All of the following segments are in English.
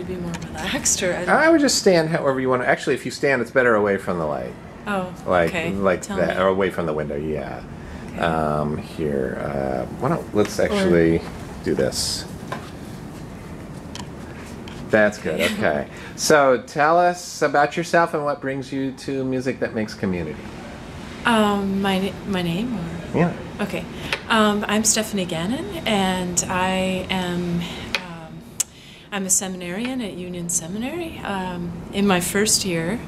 be more relaxed, or I would just stand however you want. Actually, if you stand, it's better away from the light. Oh, like okay. like Tell that, me. or away from the window. Yeah. Okay. Here, why don't let's actually do this. That's good. Okay. So tell us about yourself and what brings you to music that makes community. My name? Or? Yeah. Okay. I'm Stephanie Gannon, and I'm a seminarian at Union Seminary. In my first year,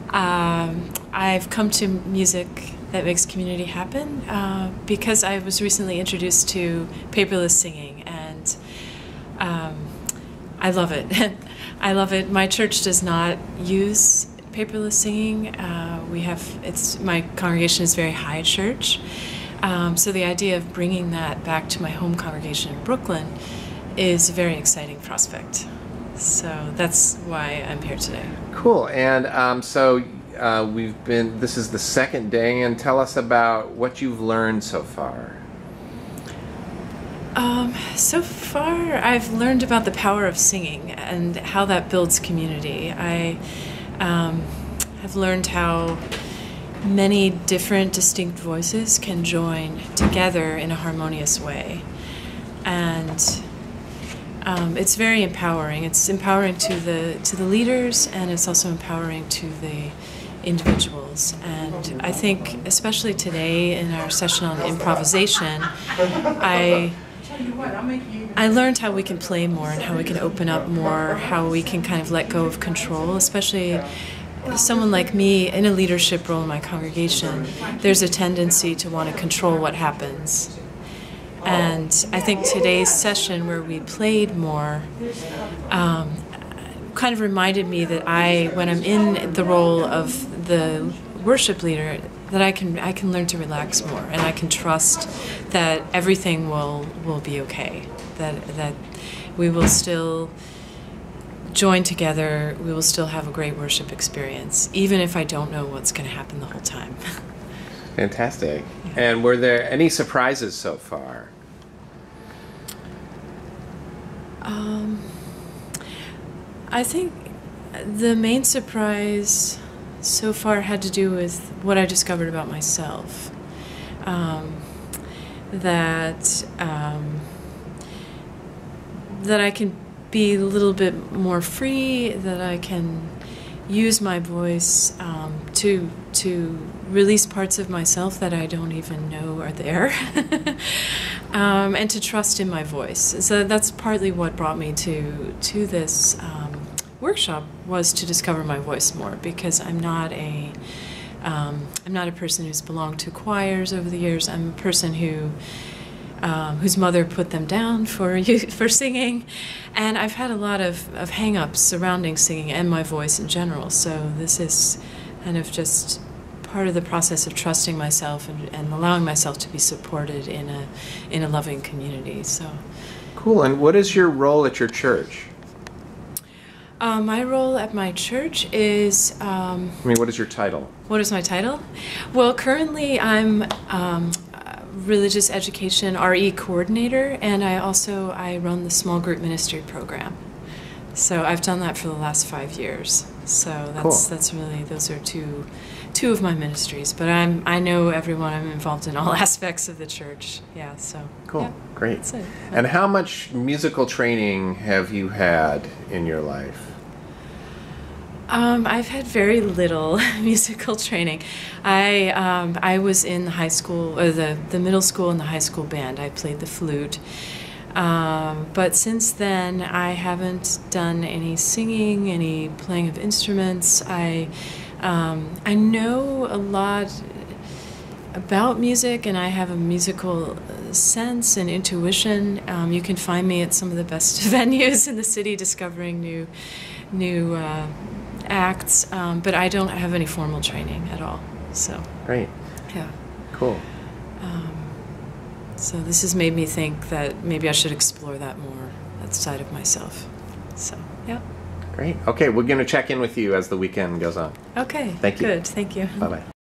I've come to music that makes community happen because I was recently introduced to paperless singing, and I love it. I love it. My church does not use paperless singing. My congregation is very high church, so the idea of bringing that back to my home congregation in Brooklyn is a very exciting prospect. So that's why I'm here today. Cool. And this is the second day, and tell us about what you've learned so far. So far, I've learned about the power of singing and how that builds community. I have learned how many different distinct voices can join together in a harmonious way. And it's very empowering. It's empowering to the leaders, and it's also empowering to the individuals. And I think, especially today in our session on improvisation, I learned how we can play more and how we can open up more, how we can kind of let go of control, especially someone like me in a leadership role in my congregation. There's a tendency to want to control what happens. And I think today's session, where we played more, kind of reminded me that when I'm in the role of the worship leader, that I can learn to relax more, and I can trust that everything will be okay, that we will still join together, we will still have a great worship experience, even if I don't know what's going to happen the whole time. Fantastic. Yeah. And were there any surprises so far? I think the main surprise so far had to do with what I discovered about myself. That I can be a little bit more free, that I can use my voice to release parts of myself that I don't even know are there, and to trust in my voice. So that's partly what brought me to this workshop, was to discover my voice more, because I'm not a person who's belonged to choirs over the years. I'm a person whose mother put them down for singing, and I've had a lot of hang-ups surrounding singing and my voice in general. So this is kind of just part of the process of trusting myself and allowing myself to be supported in a loving community. So cool. And what is your role at your church? My role at my church is... what is your title? What is my title? Well, currently I'm religious education RE coordinator, and I run the small group ministry program. So I've done that for the last 5 years. So that's really, those are two of my ministries. But I know everyone. I'm involved in all aspects of the church. Yeah. So cool. Yeah, great. that's it. And how much musical training have you had in your life? I've had very little musical training. I was in the high school, or the middle school and the high school band. I played the flute. But since then, I haven't done any singing, any playing of instruments. I know a lot about music, and I have a musical sense and intuition. You can find me at some of the best venues in the city discovering new acts, but I don't have any formal training at all. So great. Yeah. Cool. So this has made me think that maybe I should explore that more, that side of myself. So yeah. Great. Okay, we're going to check in with you as the weekend goes on. Okay. Thank you. Good. Thank you. Bye-bye.